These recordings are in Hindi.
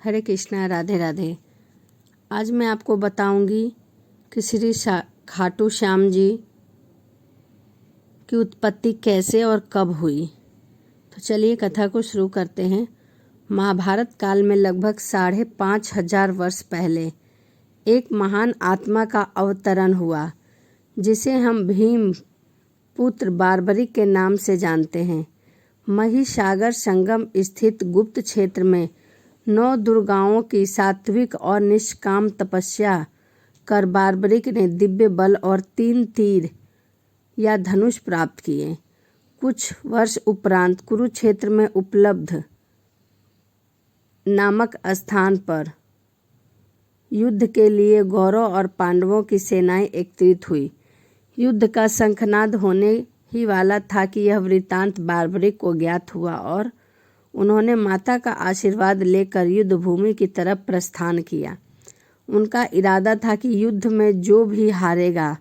हरे कृष्णा, राधे राधे। आज मैं आपको बताऊंगी कि श्री खाटू श्याम जी की उत्पत्ति कैसे और कब हुई। तो चलिए कथा को शुरू करते हैं। महाभारत काल में लगभग 5,500 वर्ष पहले एक महान आत्मा का अवतरण हुआ, जिसे हम भीम पुत्र बार्बरिक के नाम से जानते हैं। महिसागर संगम स्थित गुप्त क्षेत्र में 9 दुर्गाओं की सात्विक और निष्काम तपस्या कर बार्बरिक ने दिव्य बल और 3 तीर या धनुष प्राप्त किए। कुछ वर्ष उपरांत कुरुक्षेत्र में उपलब्ध नामक स्थान पर युद्ध के लिए कौरव और पांडवों की सेनाएं एकत्रित हुई। युद्ध का शंखनाद होने ही वाला था कि यह वृत्तांत बार्बरिक को ज्ञात हुआ और उन्होंने माता का आशीर्वाद लेकर युद्ध भूमि की तरफ प्रस्थान किया। उनका इरादा था कि युद्ध में जो भी हारेगा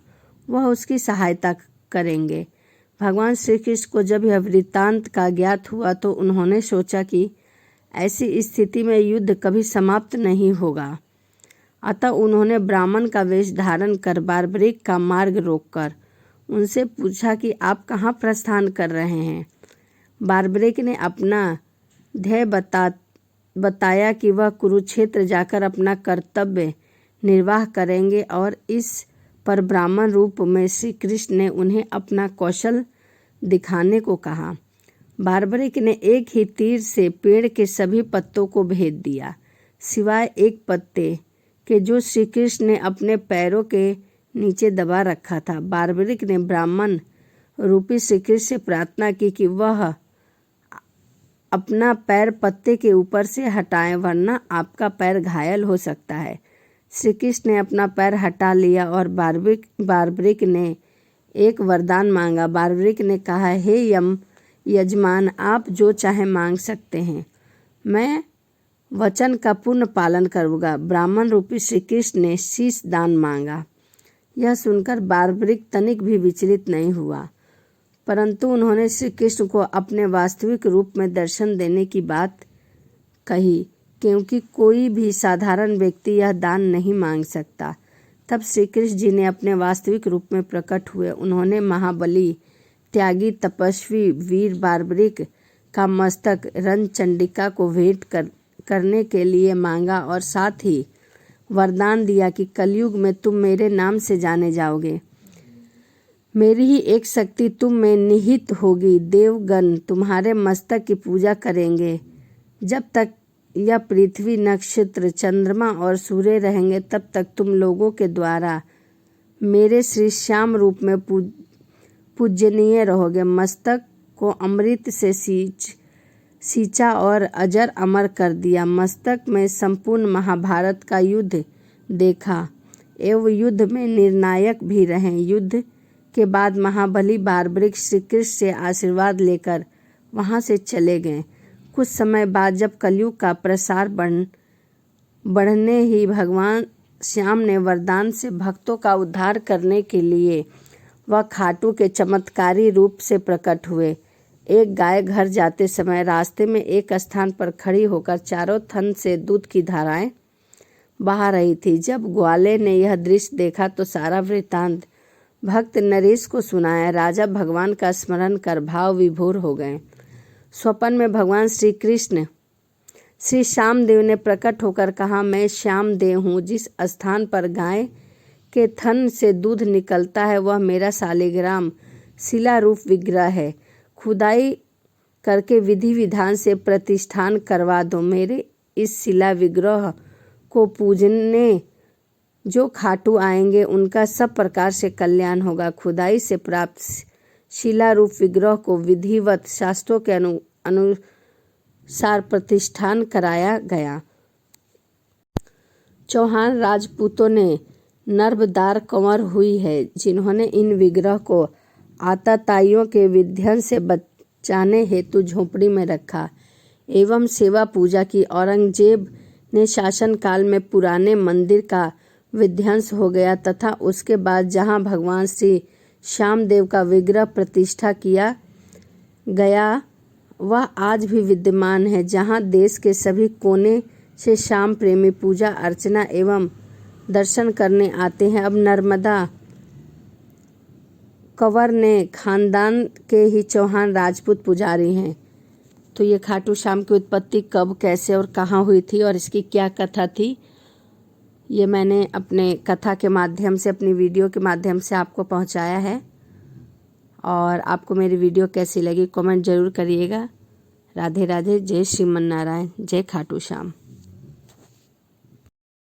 वह उसकी सहायता करेंगे। भगवान श्री कृष्ण को जब यह वृत्तांत का ज्ञात हुआ तो उन्होंने सोचा कि ऐसी स्थिति में युद्ध कभी समाप्त नहीं होगा। अतः उन्होंने ब्राह्मण का वेश धारण कर बार्बरिक का मार्ग रोककर उनसे पूछा कि आप कहाँ प्रस्थान कर रहे हैं। बार्बरिक ने अपना ध्येय बताया कि वह कुरुक्षेत्र जाकर अपना कर्तव्य निर्वाह करेंगे और इस पर ब्राह्मण रूप में श्री कृष्ण ने उन्हें अपना कौशल दिखाने को कहा। बार्बरिक ने एक ही तीर से पेड़ के सभी पत्तों को भेद दिया, सिवाय एक पत्ते के जो श्री कृष्ण ने अपने पैरों के नीचे दबा रखा था। बार्बरिक ने ब्राह्मण रूपी श्री कृष्ण से प्रार्थना की कि वह अपना पैर पत्ते के ऊपर से हटाएं, वरना आपका पैर घायल हो सकता है। श्री कृष्ण ने अपना पैर हटा लिया और बार्बरिक ने एक वरदान मांगा। बार्बरिक ने कहा, हे यजमान, आप जो चाहे मांग सकते हैं, मैं वचन का पूर्ण पालन करूँगा। ब्राह्मण रूपी श्री कृष्ण ने शीश दान मांगा। यह सुनकर बार्बरिक तनिक भी विचलित नहीं हुआ, परंतु उन्होंने श्री कृष्ण को अपने वास्तविक रूप में दर्शन देने की बात कही, क्योंकि कोई भी साधारण व्यक्ति यह दान नहीं मांग सकता। तब श्री कृष्ण जी ने अपने वास्तविक रूप में प्रकट हुए। उन्होंने महाबली, त्यागी, तपस्वी वीर बार्बरिक का मस्तक रणचंडिका को भेंट करने के लिए मांगा और साथ ही वरदान दिया कि कलयुग में तुम मेरे नाम से जाने जाओगे। मेरी ही एक शक्ति तुम में निहित होगी। देवगण तुम्हारे मस्तक की पूजा करेंगे। जब तक यह पृथ्वी, नक्षत्र, चंद्रमा और सूर्य रहेंगे तब तक तुम लोगों के द्वारा मेरे श्री श्याम रूप में पूजनीय रहोगे। मस्तक को अमृत से सींचा और अजर अमर कर दिया। मस्तक में संपूर्ण महाभारत का युद्ध देखा एवं युद्ध में निर्णायक भी रहे। युद्ध के बाद महाबली बार्बरिक श्री कृष्ण से आशीर्वाद लेकर वहां से चले गए। कुछ समय बाद जब कलयुग का प्रसार बढ़ने ही भगवान श्याम ने वरदान से भक्तों का उद्धार करने के लिए वह खाटू के चमत्कारी रूप से प्रकट हुए। एक गाय घर जाते समय रास्ते में एक स्थान पर खड़ी होकर चारों थन से दूध की धाराएं बहा रही थी। जब ग्वाले ने यह दृश्य देखा तो सारा वृत्तांत भक्त नरेश को सुनाया। राजा भगवान का स्मरण कर भाव विभोर हो गए। स्वप्न में भगवान श्री कृष्ण श्री श्यामदेव ने प्रकट होकर कहा, मैं श्यामदेव हूँ। जिस स्थान पर गाय के थन से दूध निकलता है वह मेरा शालिग्राम शिला रूप विग्रह है। खुदाई करके विधि विधान से प्रतिष्ठान करवा दो। मेरे इस शिला विग्रह को पूजने जो खाटू आएंगे उनका सब प्रकार से कल्याण होगा। खुदाई से प्राप्त शिला रूप विग्रह को विधिवत शास्त्रों के अनुसार प्रतिष्ठान कराया गया। चौहान राजपूतों ने नर्मदार कंवर हुई है, जिन्होंने इन विग्रह को आतताइयों के विध्वंस से बचाने हेतु झोपड़ी में रखा एवं सेवा पूजा की। औरंगजेब ने शासन काल में पुराने मंदिर का विध्वंस हो गया तथा उसके बाद जहां भगवान श्री श्यामदेव का विग्रह प्रतिष्ठा किया गया वह आज भी विद्यमान है, जहां देश के सभी कोने से श्याम प्रेमी पूजा अर्चना एवं दर्शन करने आते हैं। अब नर्मदा कंवर ने खानदान के ही चौहान राजपूत पुजारी हैं। तो ये खाटू श्याम की उत्पत्ति कब, कैसे और कहाँ हुई थी और इसकी क्या कथा थी, ये मैंने अपने कथा के माध्यम से, अपनी वीडियो के माध्यम से आपको पहुंचाया है। और आपको मेरी वीडियो कैसी लगी कमेंट ज़रूर करिएगा। राधे राधे। जय श्रीमन नारायण। जय खाटू श्याम।